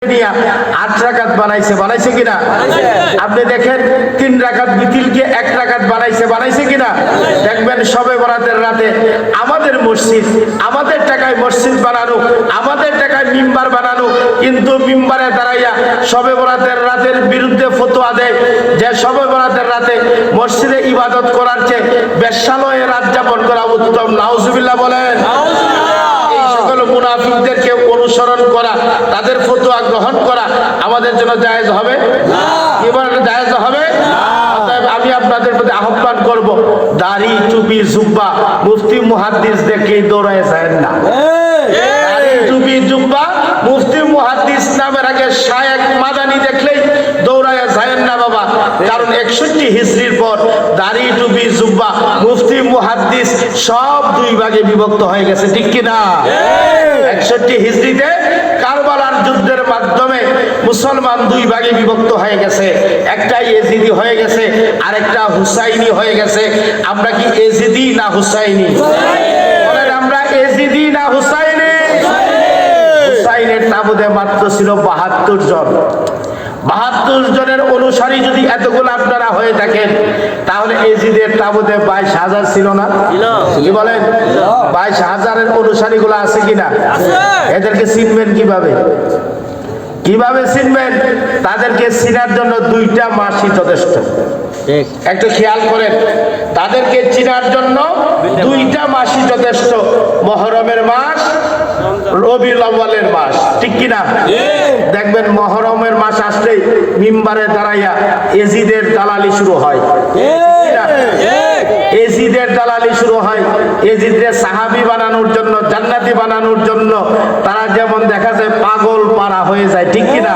8 রাকাত বানাইছে কিনা? আপনি দেখেন 3 রাকাত বিতিলকে 1 রাকাত বানাইছে কিনা? দেখবেন শবে বরাতের রাতে আমাদের মসজিদ, আমাদের টাকায় মসজিদ বানানো, আমাদের টাকায় মিম্বার বানানো, কিন্তু মিম্বারে দাঁড়াইয়া শবে বরাতের রাতের বিরুদ্ধে ফতোয়া দেয় যে শবে বরাতের রাতে মসজিদে ইবাদত করার চেয়ে বেশ্যালয়ে রাত যাপন করা উত্তম। নাউজুবিল্লাহ বলেন। এই সকল মুনাফিকদেরকে অনুসরণ করা, তাদের ফতোয়া গ্রহণ করা আমাদের জন্য জায়েজ হবে না। এবার জায়েজ হবে না। অতএব আমি আপনাদের প্রতি আহ্বান করব, দাড়ি টুপি জুব্বা মুফতি মুহাদ্দিস দেখেই দৌড়ায় যায় না। দাড়ি টুপি জুব্বা মুফতি মুহাদ্দিস নামের আগে শায়েখ মাদানি দেখলেই দৌড়ায় যায় না বাবা। কারণ 61 হিজরির পর দাড়ি টুপি জুব্বা মুফতি মুহাদ্দিস সব 2 ভাগে বিভক্ত হয়ে গেছে, ঠিক কি না? 61 হিজরিতে কারবালার যুদ্ধের মাধ্যমে মুসলমান 2 ভাগে বিভক্ত হয়ে গেছে। একটা এজিদি হয়ে গেছে, আরেকটা হুসাইনি হয়ে গেছে। আমরা কি এজিদি না হুসাইনি? বলেন আমরা এজিদি না হুসাইনি? হুসাইনের তাবুতে মাত্র ছিল 72 জন। 72 জনের অনুসারী যদি এতগুলো আপনারা হয়ে থাকেন, তাহলে এজিদের তাবুতে 22,000 ছিল না? কি বলেন? 22,000-এর অনুসারী গুলো আছে কিনা? এদেরকে চিনবেন কিভাবে? কিভাবে চিনবেন? তাদেরকে চিনার জন্য 2টা মাসই যথেষ্ট। একটু খেয়াল করেন, তাদেরকে চিনার জন্য 2টা মাসই যথেষ্ট। মুহররমের মাস, রবিউল আউয়ালের মাস, ঠিক কিনা? দেখবেন মুহররমের মাস আসলেই মিম্বারে দাঁড়াইয়া এজিদের দালালি শুরু হয়। এজিদের দালালি শুরু হয়। এজিদের সাহাবী বানানোর জন্য, জান্নাতি বানানোর জন্য তারা যেমন দেখা যায় পাগল পারা হয়ে যায়, ঠিক কিনা?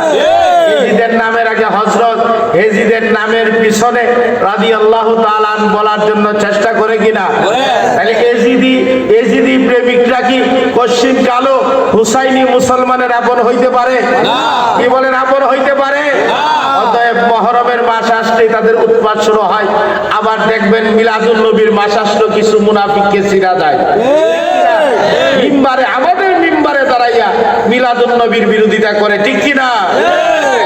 এজিদের নামের আগে হযরত, এজিদের নামের পিছনে রাদিয়াল্লাহু তাআলা বলার জন্য চেষ্টা করে কিনা? তাহলে এজিদি প্রেমিকরা কি পশ্চিম কালো হুসাইনি মুসলমানের আপন হইতে পারে? কি বলেন, আপন হইতে পারে? অতএব মুহররমের মাস আসলেই তাদের উৎপাত শুরু হয়। আবার দেখবেন মিলাদুন নবীর মাস আসলো, কিছু মুনাফিককে চিনা যায় মিম্বারে, আমাদের মিম্বারে দাঁড়াইয়া মিলাদুন নবীর বিরোধিতা করে, ঠিক কিনা?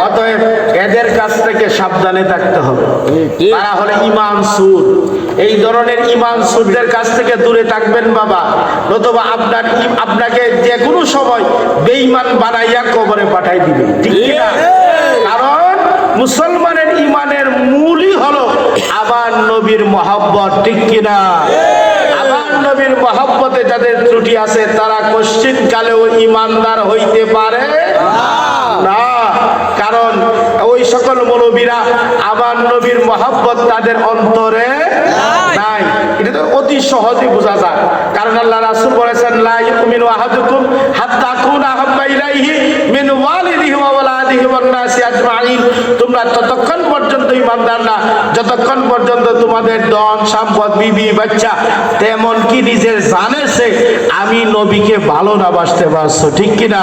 অতএব এদের কাছ থেকে সাবধানে থাকতে হবে। তারা হলে ইমান সুর। এই ধরনের ইমান সুরদের কাছ থেকে দূরে থাকবেন বাবা, নতুবা আপনাকে যে কোনো সময় বেঈমান বানাইয়া কবরে পাঠাই দিবে, ঠিক কিনা? কারণ মুসলমানের ইমানের মূলই হলো আবার নবীর মহব্বত, ঠিক কিনা? আবার নবীর মহব্বতে যাদের ত্রুটি আছে তারা কোশ্চিন কালেও ইমানদার হইতে পারে না। কারণ ওই সকল মৌলবীরা আবার নবীর মহব্বত তাদের অন্তরে নাই। এটা তো অতি সহজে বোঝা যায়। কারণ আল্লাহ রাসূল বলেছেন, লা ইউমিনু আহাদুকুম হাত্তা কুনা হাব্বা ইলাইহি মিন ওয়ালিদিহি ওয়া ওয়ালাদিহি ওয়ান নাসি আজমাইন। তোমরা ততক্ষণ পর্যন্ত ঈমানদার না যতক্ষণ পর্যন্ত তোমাদের ধন সম্পদ, বিবি বাচ্চা, তেমন কি নিজের জানের চেয়ে আমি নবীকে ভালো না বাসতে পারছো, ঠিক কিনা?